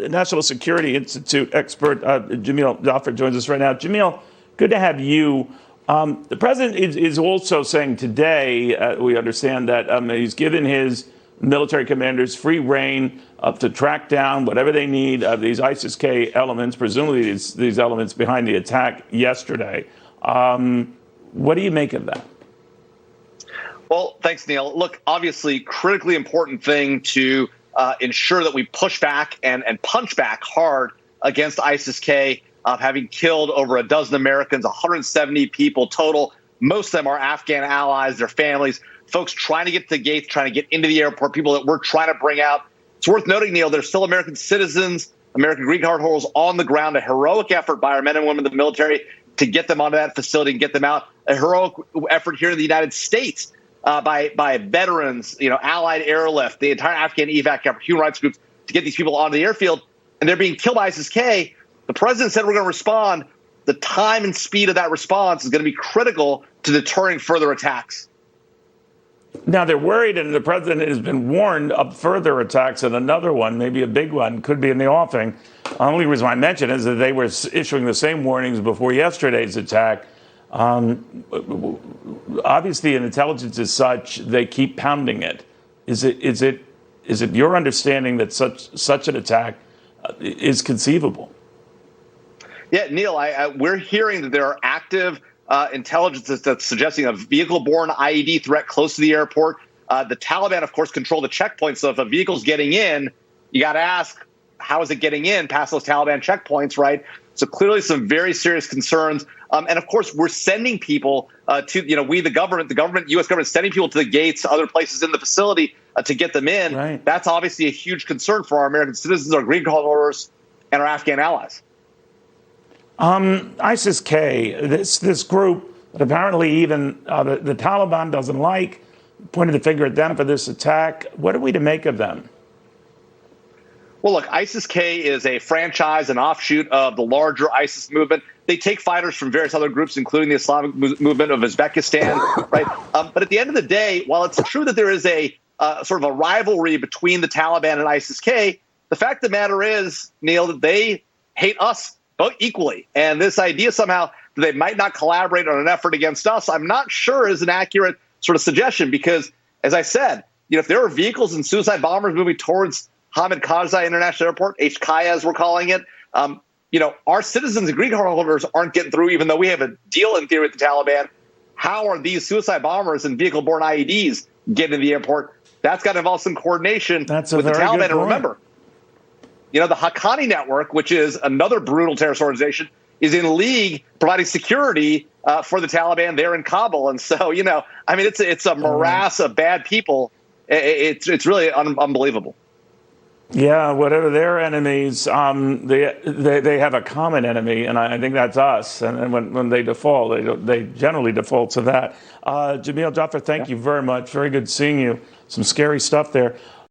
National Security Institute expert Jamil Jaffer joins us right now. Jamil, good to have you. The president is also saying today, we understand that he's given his military commanders free rein to track down whatever they need of these ISIS-K elements, presumably these elements behind the attack yesterday. What do you make of that? Well, thanks, Neil. Look, obviously, critically important thing to ensure that we push back and punch back hard against ISIS-K, having killed over a dozen Americans, 170 people total. Most of them are Afghan allies, their families, folks trying to get to the gates, trying to get into the airport, people that we're trying to bring out. It's worth noting, Neil, there's still American citizens, American green card holders on the ground, a heroic effort by our men and women in the military to get them onto that facility and get them out, a heroic effort here in the United States by veterans, allied airlift, the entire Afghan evac camp, human rights groups to get these people onto the airfield, and they're being killed by ISIS-K. The president said we're going to respond. The time and speed of that response is going to be critical to deterring further attacks. Now, they're worried, and the president has been warned of further attacks, and another one, maybe a big one, could be in the offing. The only reason I mention it is that they were issuing the same warnings before yesterday's attack. Obviously, intelligence is such, they keep pounding it. Is it your understanding that such an attack is conceivable? Yeah, Neil, we're hearing that there are active intelligence that's suggesting a vehicle-borne IED threat close to the airport. The Taliban, of course, control the checkpoints. So if a vehicle's getting in, you got to ask, how is it getting in past those Taliban checkpoints, right? So clearly some very serious concerns. And of course, we're sending people to, we, the government, U.S. government, sending people to the gates, other places in the facility to get them in. Right. That's obviously a huge concern for our American citizens, our green card holders, and our Afghan allies. ISIS-K, this group that apparently even the Taliban doesn't like, pointed the finger at them for this attack. What are we to make of them? Well, look, ISIS-K is a franchise, an offshoot of the larger ISIS movement. They take fighters from various other groups, including the Islamic movement of Uzbekistan, right? But at the end of the day, while it's true that there is a sort of a rivalry between the Taliban and ISIS-K, the fact of the matter is, Neil, that they hate us both equally. And this idea somehow that they might not collaborate on an effort against us, I'm not sure is an accurate sort of suggestion because, as I said, if there are vehicles and suicide bombers moving towards Hamid Karzai International Airport, HKIA as we're calling it, our citizens and green card holders aren't getting through, even though we have a deal in theory with the Taliban. How are these suicide bombers and vehicle-borne IEDs getting to the airport? That's got to involve some coordination with the Taliban. And remember, the Haqqani network, which is another brutal terrorist organization, is in league providing security for the Taliban there in Kabul. And so, it's a morass of bad people. It's really unbelievable. Yeah, whatever their enemies, they have a common enemy, and I think that's us. And when they default, they generally default to that. Jamil Jaffer, thank you very much. Very good seeing you. Some scary stuff there.